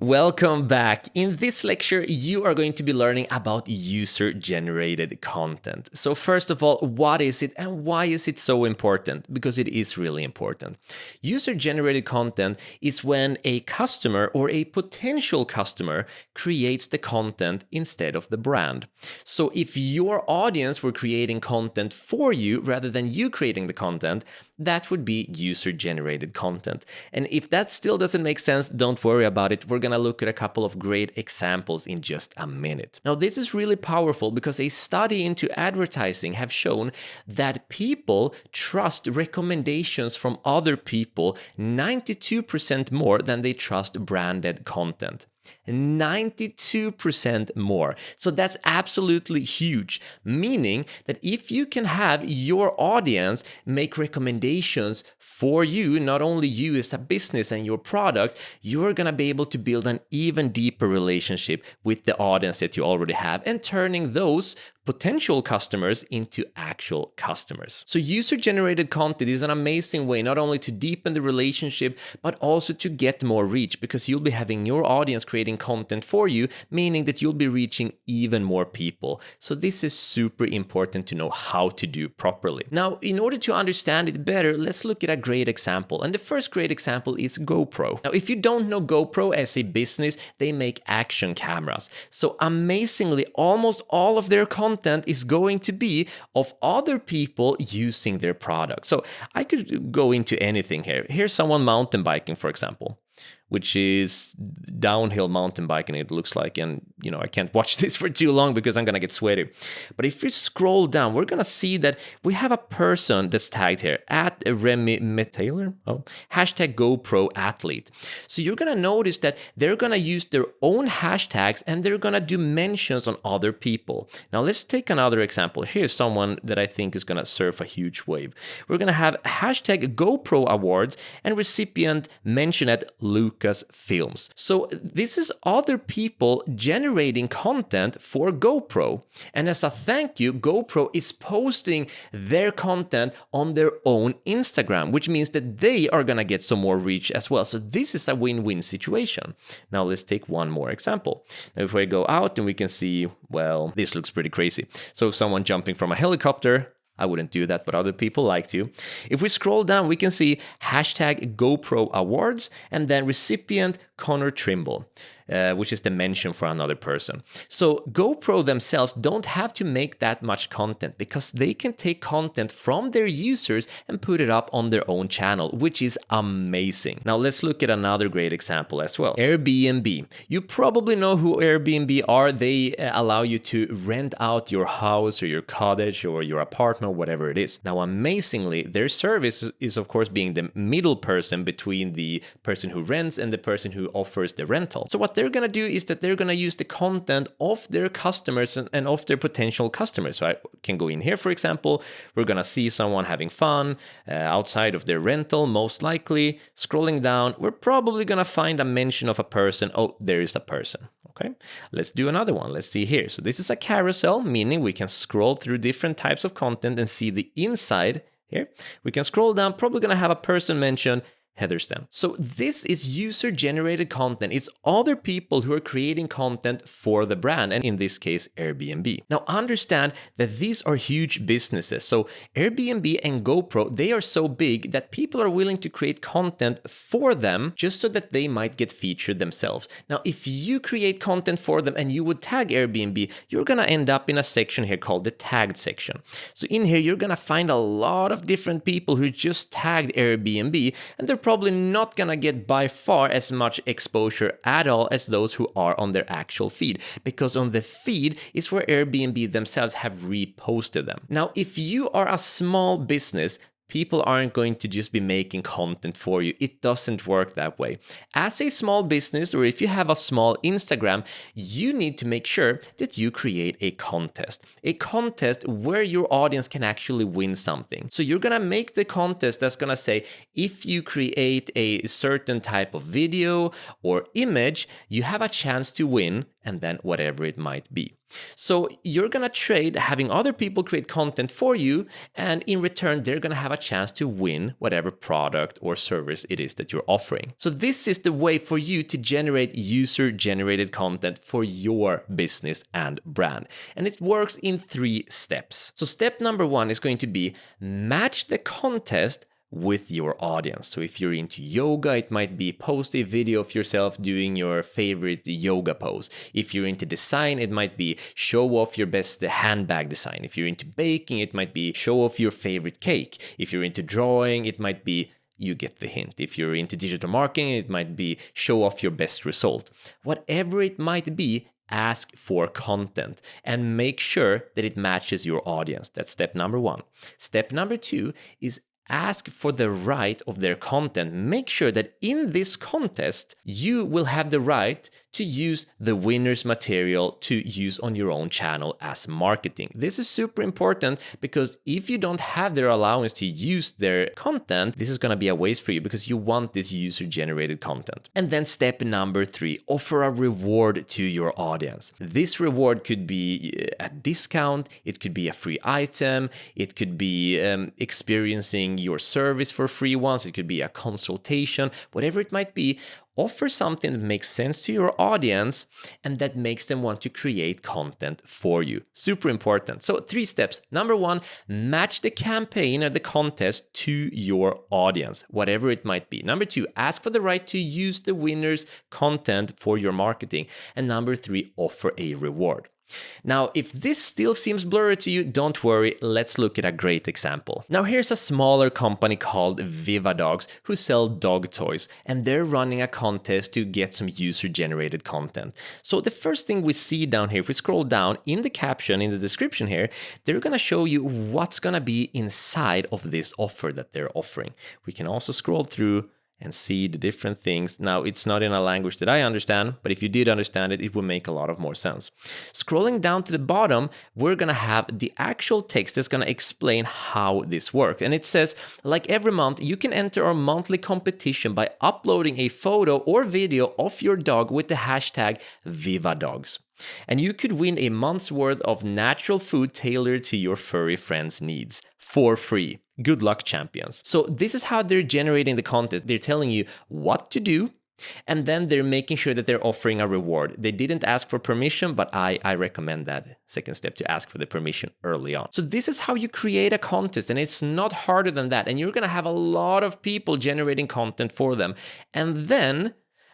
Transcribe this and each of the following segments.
Welcome back. In this lecture, you are going to be learning about user-generated content. So first of all, what is it and why is it so important? Because it is really important. User-generated content is when a customer or a potential customer creates the content instead of the brand. So if your audience were creating content for you rather than you creating the content, that would be user-generated content. And if that still doesn't make sense, don't worry about it. We're going to look at a couple of great examples in just a minute. Now, this is really powerful because a study into advertising have shown that people trust recommendations from other people 92% more than they trust branded content. 92% more. So that's absolutely huge, meaning that if you can have your audience make recommendations for you, not only you as a business and your products, you're going to be able to build an even deeper relationship with the audience that you already have and turning those potential customers into actual customers. So user-generated content is an amazing way not only to deepen the relationship, but also to get more reach because you'll be having your audience creating content for you, meaning that you'll be reaching even more people. So this is super important to know how to do properly. Now, in order to understand it better, let's look at a great example. And the first great example is GoPro. Now, if you don't know GoPro as a business, they make action cameras. So amazingly, almost all of their content is going to be of other people using their product. So I could go into anything here. Here's someone mountain biking, for example, which is downhill mountain biking, it looks like. And, I can't watch this for too long because I'm going to get sweaty. But if we scroll down, we're going to see that we have a person that's tagged here, at Remy Metaylor, hashtag GoPro athlete. So you're going to notice that they're going to use their own hashtags and they're going to do mentions on other people. Now, let's take another example. Here's someone that I think is going to surf a huge wave. We're going to have hashtag GoPro awards and recipient mentioned at Lucasfilms. So this is other people generating content for GoPro. And as a thank you, GoPro is posting their content on their own Instagram, which means that they are going to get some more reach as well. So this is a win-win situation. Now let's take one more example. Now if we go out and we can see, well, this looks pretty crazy. So someone jumping from a helicopter. I wouldn't do that, but other people like to. If we scroll down, we can see hashtag GoPro Awards and then recipient Connor Trimble, which is the mention for another person. So GoPro themselves don't have to make that much content because they can take content from their users and put it up on their own channel, which is amazing. Now let's look at another great example as well. Airbnb. You probably know who Airbnb are. They allow you to rent out your house or your cottage or your apartment, whatever it is. Now, amazingly, their service is of course being the middle person between the person who rents and the person who offers the rental. So what they're going to do is that they're going to use the content of their customers and of their potential customers. So I can go in here, for example, we're going to see someone having fun outside of their rental, most likely. Scrolling down, we're probably going to find a mention of a person. Oh, there is a person. Okay, let's do another one. Let's see here. So this is a carousel, meaning we can scroll through different types of content and see the inside here. We can scroll down, probably going to have a person mention Heatherston. So this is user-generated content. It's other people who are creating content for the brand, and in this case, Airbnb. Now, understand that these are huge businesses. So Airbnb and GoPro, they are so big that people are willing to create content for them just so that they might get featured themselves. Now, if you create content for them and you would tag Airbnb, you're going to end up in a section here called the tagged section. So in here, you're going to find a lot of different people who just tagged Airbnb, and they're probably not gonna get by far as much exposure at all as those who are on their actual feed, because on the feed is where Airbnb themselves have reposted them. Now, if you are a small business, people aren't going to just be making content for you. It doesn't work that way. As a small business, or if you have a small Instagram, you need to make sure that you create a contest where your audience can actually win something. So you're gonna make the contest that's gonna say, if you create a certain type of video or image, you have a chance to win and then whatever it might be. So you're gonna trade having other people create content for you, and in return, they're gonna have a chance to win whatever product or service it is that you're offering. So this is the way for you to generate user-generated content for your business and brand. And it works in 3 steps. So step number 1 is going to be match the contest with your audience. So if you're into yoga, it might be post a video of yourself doing your favorite yoga pose. If you're into design, it might be show off your best handbag design. If you're into baking, it might be show off your favorite cake. If you're into drawing, it might be, you get the hint. If you're into digital marketing, it might be show off your best result. Whatever it might be, ask for content and make sure that it matches your audience. That's step number 1. Step number 2 is ask for the right of their content. Make sure that in this contest, you will have the right to use the winner's material to use on your own channel as marketing. This is super important because if you don't have their allowance to use their content, this is going to be a waste for you because you want this user-generated content. And then step number 3, offer a reward to your audience. This reward could be a discount, it could be a free item, it could be experiencing your service for free once, it could be a consultation, whatever it might be. Offer something that makes sense to your audience and that makes them want to create content for you. Super important. So 3 steps. Number 1, match the campaign or the contest to your audience, whatever it might be. Number 2, ask for the right to use the winner's content for your marketing. And number 3, offer a reward. Now, if this still seems blurry to you, don't worry, let's look at a great example. Now, here's a smaller company called Viva Dogs who sell dog toys, and they're running a contest to get some user-generated content. So the first thing we see down here, if we scroll down in the caption, in the description here, they're gonna show you what's gonna be inside of this offer that they're offering. We can also scroll through and see the different things. Now, it's not in a language that I understand, but if you did understand it, it would make a lot of more sense. Scrolling down to the bottom, we're gonna have the actual text that's gonna explain how this works. And it says, like every month, you can enter our monthly competition by uploading a photo or video of your dog with the hashtag #VivaDogs. And you could win a month's worth of natural food tailored to your furry friend's needs for free. Good luck, champions. So this is how they're generating the content. They're telling you what to do, and then they're making sure that they're offering a reward. They didn't ask for permission, but I recommend that second step to ask for the permission early on. So this is how you create a contest, and it's not harder than that. And you're gonna have a lot of people generating content for them. And then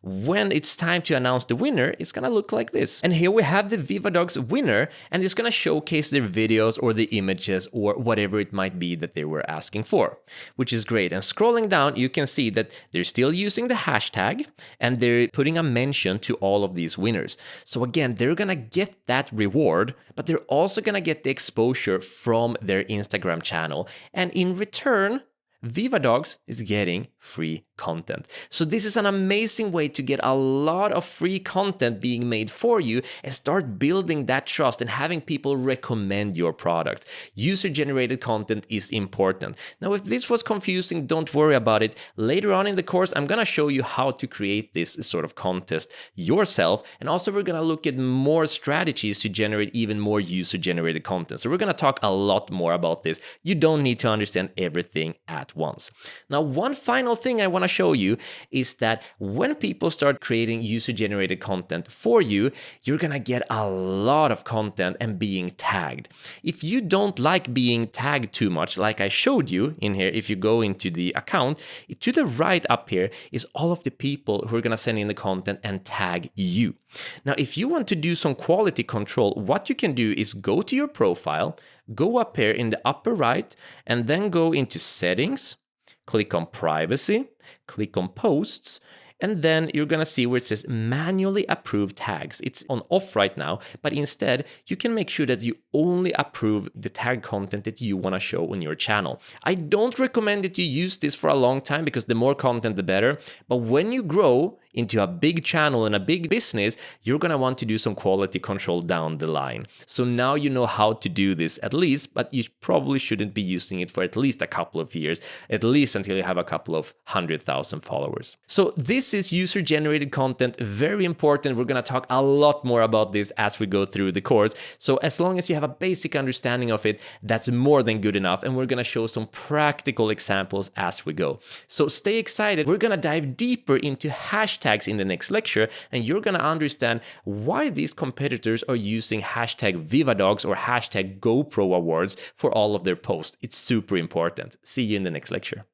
when it's time to announce the winner, it's gonna look like this. And here we have the Viva Dogs winner, and it's gonna showcase their videos or the images or whatever it might be that they were asking for, which is great. And scrolling down, you can see that they're still using the hashtag and they're putting a mention to all of these winners. So again, they're gonna get that reward, but they're also gonna get the exposure from their Instagram channel. And in return, Viva Dogs is getting free content. So this is an amazing way to get a lot of free content being made for you and start building that trust and having people recommend your product. User-generated content is important. Now, if this was confusing, don't worry about it. Later on in the course, I'm gonna show you how to create this sort of contest yourself. And also we're gonna look at more strategies to generate even more user-generated content. So we're gonna talk a lot more about this. You don't need to understand everything at once. Now, one final thing I want to show you is that when people start creating user-generated content for you, you're gonna get a lot of content and being tagged. If you don't like being tagged too much, like I showed you in here, if you go into the account, to the right up here is all of the people who are gonna send in the content and tag you. Now, if you want to do some quality control, what you can do is go to your profile, go up here in the upper right, and then go into settings, click on privacy, click on posts, and then you're gonna see where it says manually approve tags. It's on off right now, but instead you can make sure that you only approve the tag content that you wanna show on your channel. I don't recommend that you use this for a long time because the more content, the better. But when you grow, into a big channel and a big business, you're going to want to do some quality control down the line. So now you know how to do this at least, but you probably shouldn't be using it for at least a couple of years, at least until you have a couple of 100,000 followers. So this is user-generated content, very important. We're going to talk a lot more about this as we go through the course. So as long as you have a basic understanding of it, that's more than good enough. And we're going to show some practical examples as we go. So stay excited. We're going to dive deeper into hashtags in the next lecture, and you're going to understand why these competitors are using hashtag Vivadogs or hashtag GoPro Awards for all of their posts. It's super important. See you in the next lecture.